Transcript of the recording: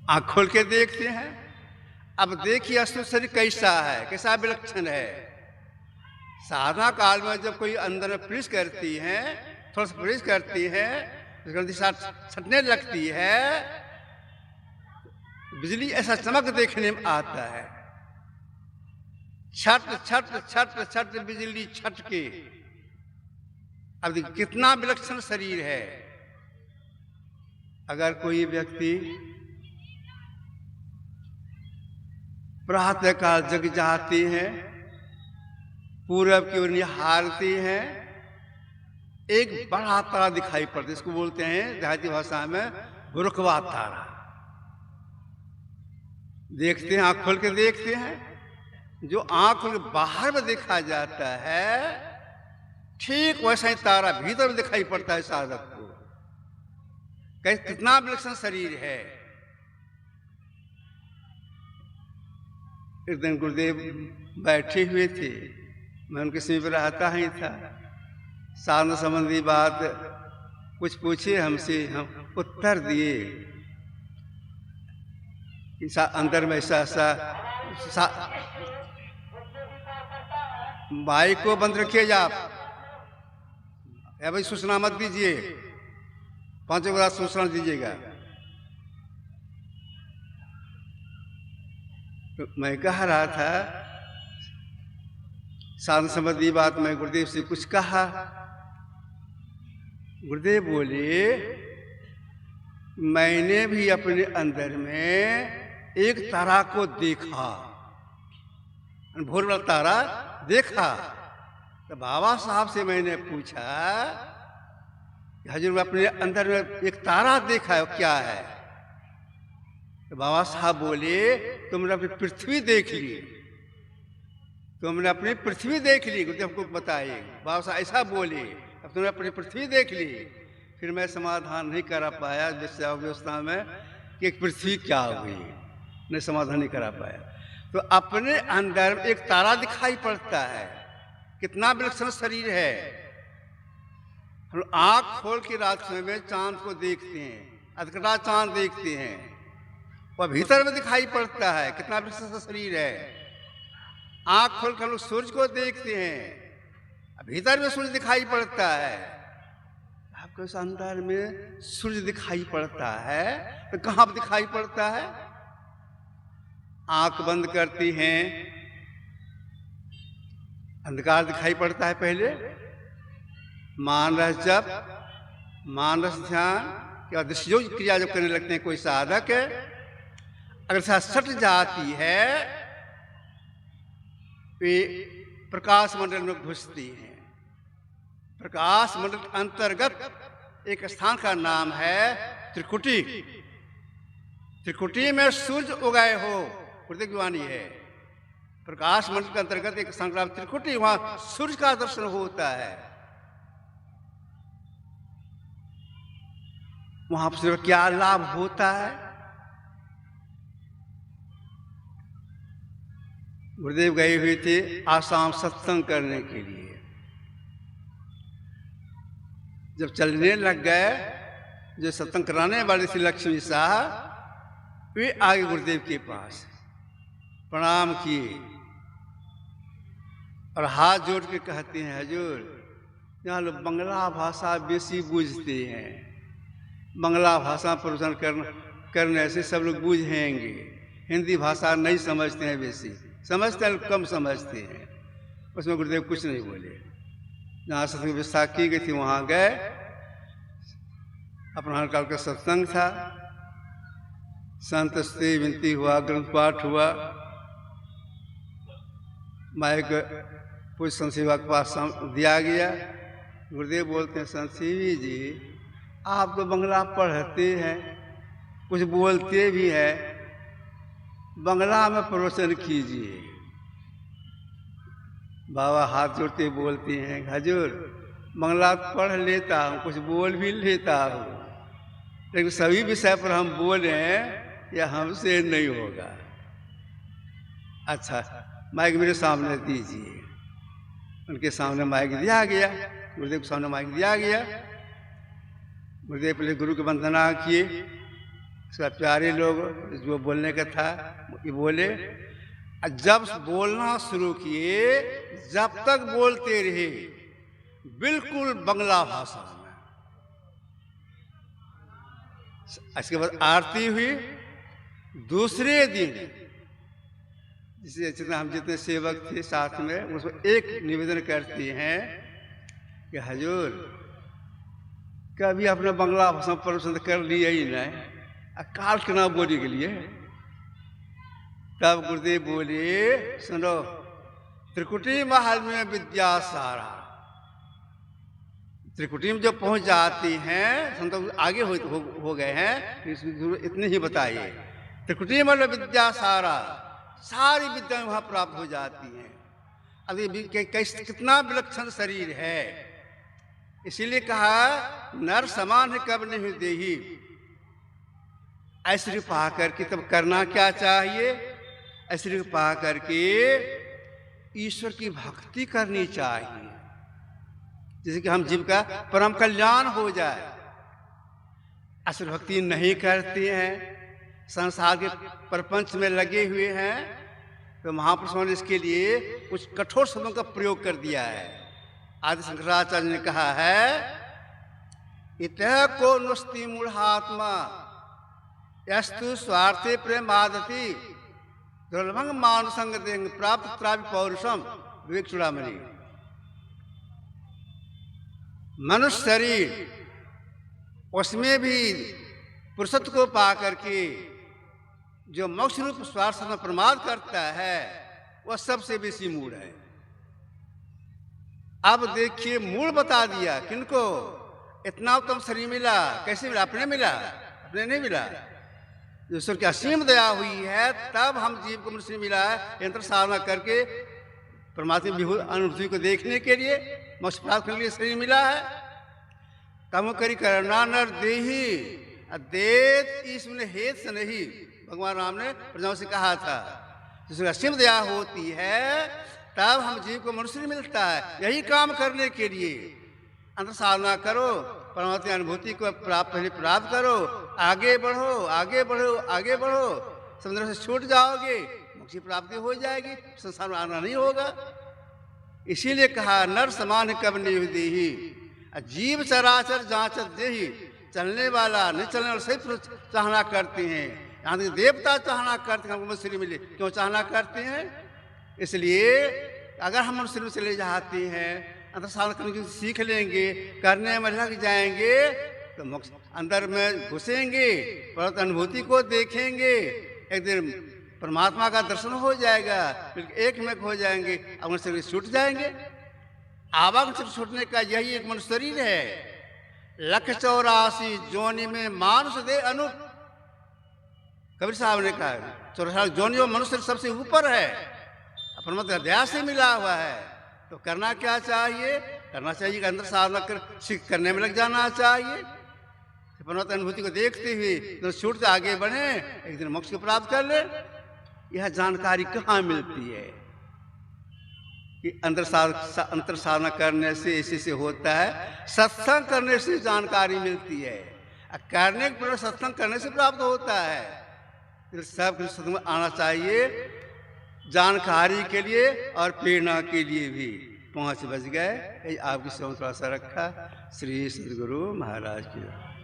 आँख खोल के देखते हैं। अब देखिए अस्तु शरीर कैसा है, कैसा विलक्षण है। साधना काल में जब कोई अंदर में प्रवेश करती है, थोड़ा सा प्रवेश करती है, ग्रंथि छटने लगती है, बिजली ऐसा चमक देखने में आता है। छट छट छट छट बिजली छटके। अब देखिए कितना विलक्षण शरीर है। अगर कोई व्यक्ति प्रातः काल जग जाती है, पूरब की ओर निहारती है, एक बड़ा तारा दिखाई पड़ता है। इसको बोलते हैं देहाती भाषा में बुरकवा तारा। देखते हैं, आंख खोल के देखते हैं, जो आंख खोल के बाहर में देखा जाता है, ठीक वैसा ही तारा भीतर में दिखाई पड़ता है साधक को। कितना विलक्षण शरीर है। एक दिन गुरुदेव बैठे हुए थे, मैं उनके समीप रहता ही था। साधना संबंधी बात कुछ पूछे हमसे, हम उत्तर दिए। अंदर में ऐसा माइक को बंद रखिए आप, भाई सूचना मत दीजिए, 5 बार सूचना दीजिएगा। तो मैं कह रहा था साधना संबंधी बात, मैं गुरुदेव से कुछ कहा। गुरुदेव बोले मैंने भी अपने अंदर में एक तारा को देखा, भोर वाला तारा देखा। तो बाबा साहब से मैंने पूछा हजूर अपने अंदर में एक तारा देखा है, क्या है? तो बाबा साहब बोले तुमने अपनी पृथ्वी देख ली, तुमने अपनी पृथ्वी देख ली। गुरुदेव को बताइए, बाबा साहब ऐसा बोले, अब तुमने अपनी पृथ्वी देख ली। फिर मैं समाधान नहीं करा पाया व्यवस्था में कि पृथ्वी क्या हुई, नहीं समाधान नहीं करा पाया। तो अपने अंदर एक तारा दिखाई पड़ता है, कितना विलक्षण शरीर है। हम आंख खोल के रात में चांद को देखते हैं, अधकटा चांद देखते हैं, वह भीतर में दिखाई पड़ता है, कितना विलक्षण शरीर है। आंख खोल कर हम लोग सूर्य को देखते हैं, भीतर में सूर्य दिखाई पड़ता है। आपको इस अंदर में सूर्य दिखाई पड़ता है तो कहां पर दिखाई पड़ता है? आंख बंद करती हैं, अंधकार दिखाई पड़ता है पहले, मानस जप, मानस ध्यान या दृश्य क्रिया जब करने लगते हैं कोई साधक, अगर सट जाती है वे प्रकाश मंडल में घुसती हैं। प्रकाश मंडल के अंतर्गत एक स्थान का नाम है त्रिकुटी। त्रिकुटी में सूर्य उगाए हो, गुरुदेव की वाणी है। प्रकाश मंडल के अंतर्गत एक स्थान का नाम त्रिकुटी, वहां सूर्य का दर्शन होता है। वहां पर क्या लाभ होता है? गुरुदेव गए हुए थे आसाम सत्संग करने के लिए। जब चलने लग गए, जो सत्संग कराने वाले थे लक्ष्मी साहब, वे आगे गुरुदेव के पास प्रणाम किए और हाथ जोड़ के कहते हैं हजूर, यहाँ लोग बंगला भाषा बेसी बूझते हैं, बंगला भाषा प्रवचन करने से सब लोग बूझेंगे, हिंदी भाषा नहीं समझते हैं, बेसी समझते हैं, कम समझते हैं। उसमें गुरुदेव कुछ नहीं बोले। जहाँ सत्संग व्यवस्था की गई थी वहाँ गए, अपना काल का सत्संग था, संत से विनती हुआ, ग्रंथ पाठ हुआ, माइक पूज संत के पास दिया गया। गुरुदेव बोलते हैं संत जी आप तो बंगला पढ़ते हैं, कुछ बोलते भी हैं, बंगला में प्रवचन कीजिए। बाबा हाथ जोड़ते बोलते हैं हजूर बंगला पढ़ लेता हूँ, कुछ बोल भी लेता हूँ, लेकिन सभी विषय पर हम बोले या हमसे नहीं होगा। अच्छा माइक मेरे सामने दीजिए। उनके सामने माइक दिया गया, गुरुदेव के सामने माइक दिया गया। गुरुदेव पहले गुरु की वंदना किए, उसका प्यारे लोग जो बोलने का था ये बोले, जब बोलना शुरू किए जब तक बोलते रहे बिल्कुल बंगला भाषा में। इसके बाद आरती हुई। दूसरे दिन जितने सेवक थे साथ में उसको एक निवेदन करते हैं कि हजूर कभी अपने बंगला भाषा पसंद कर लिया ही नहीं, काल के ना बोली के लिए। तब गुरुदेव बोले, सुनो, त्रिकुटी महल में विद्या सारा। त्रिकुटी में जब पहुंच जाती हैं, संत आगे हो गए हैं, इतने ही बताइए। त्रिकुटी महल में विद्या सारा, सारी विद्या वहां प्राप्त हो जाती हैं। अभी कितना विलक्षण शरीर है, इसीलिए कहा नर समान है कब नहीं देही। ऐश्वर्य पा करके तब करना क्या चाहिए? ऐश्वर्य पा करके ईश्वर की भक्ति करनी चाहिए, जैसे कि हम जीव का परम कल्याण हो जाए। ऐश्वर्य भक्ति नहीं करते हैं, संसार के प्रपंच में लगे हुए हैं, तो महापुरुषों ने इसके लिए कुछ कठोर शब्दों का प्रयोग कर दिया है। आदि शंकराचार्य ने कहा है, इतः को नुस्ति मूढ़ात्मा यस्तु स्वार्थे प्रेमादति दुर्लभंग मानुसंग देंग प्राप्त त्रापि पौरुषम। विवेक चूड़ामणि। मनुष्य शरीर उसमें भी पुरुषत्व को पा करके जो मोक्ष रूप स्वार्थ में प्रमाद करता है वह सबसे बेसी मूढ़ है। अब देखिए मूढ़ बता दिया किनको? इतना उत्तम शरीर मिला, कैसे मिला? अपने मिला? अपने नहीं मिला। ईश्वर की असीम दया हुई है तब हम जीव को मनुष्य मिला है, यंत्र साधना करके परमात्मा विभू अनुभूति को देखने के लिए, मोक्ष प्राप्त करने के लिए शरीर मिला है। तम करी करना नर देही देत ईश्वर हेत से नहीं। भगवान राम ने प्रजाओं से कहा था, जिसकी असीम दया होती है तब हम जीव को मनुष्य मिलता है। यही काम करने के लिए अंतर साधना करो, परमात्मा अनुभूति को पहले प्राप्त करो, आगे बढ़ो, आगे बढ़ो, आगे बढ़ो, समुद्र से छूट जाओगे, मोक्ष की प्राप्ति हो जाएगी, संसार में आना नहीं होगा। इसीलिए कहा नर समान कब नहीं देही, जीव चराचर जांचत देही। चलने वाला नहीं चलने वाला सही चाहना करते हैं। यहाँ तक देवता चाहना करते हैं हमको मनुष्य मिले, क्यों चाहना करते हैं? इसलिए अगर हम मनुष्य में चले जाते हैं, अंतर साधना करने की सीख लेंगे, करने में लग जाएंगे, तो मोक्ष अंदर में घुसेंगे, परत अनुभूति को देखेंगे, एक दिन परमात्मा का दर्शन हो जाएगा, फिर एक में हो जाएंगे, अपने शरीर छूट जाएंगे। आवागमन से छूटने का यही एक मनुष्य शरीर है। 184 जोनि में मानुष दे अनूप। कबीर साहब ने कहा 84 जोनियों मनुष्य सबसे ऊपर है, परमात्मा दया से मिला हुआ है। तो करना क्या चाहिए? करना चाहिए कि अंदर साधना करने में लग जाना चाहिए, परमात्मा अनुभूति को देखते हुए तो छूट से आगे बढ़े, एक दिन मोक्ष को प्राप्त कर ले। यह जानकारी कहाँ मिलती है कि अंतर साधना करने से इसी से होता है? सत्संग करने से जानकारी मिलती है, करने के सत्संग करने से प्राप्त होता है। तो सब सत्संग में आना चाहिए, जानकारी के लिए और प्रेरणा के लिए भी। 5 बज गए, आपकी समझ थोड़ा सा रखा। श्री सद्गुरु महाराज की।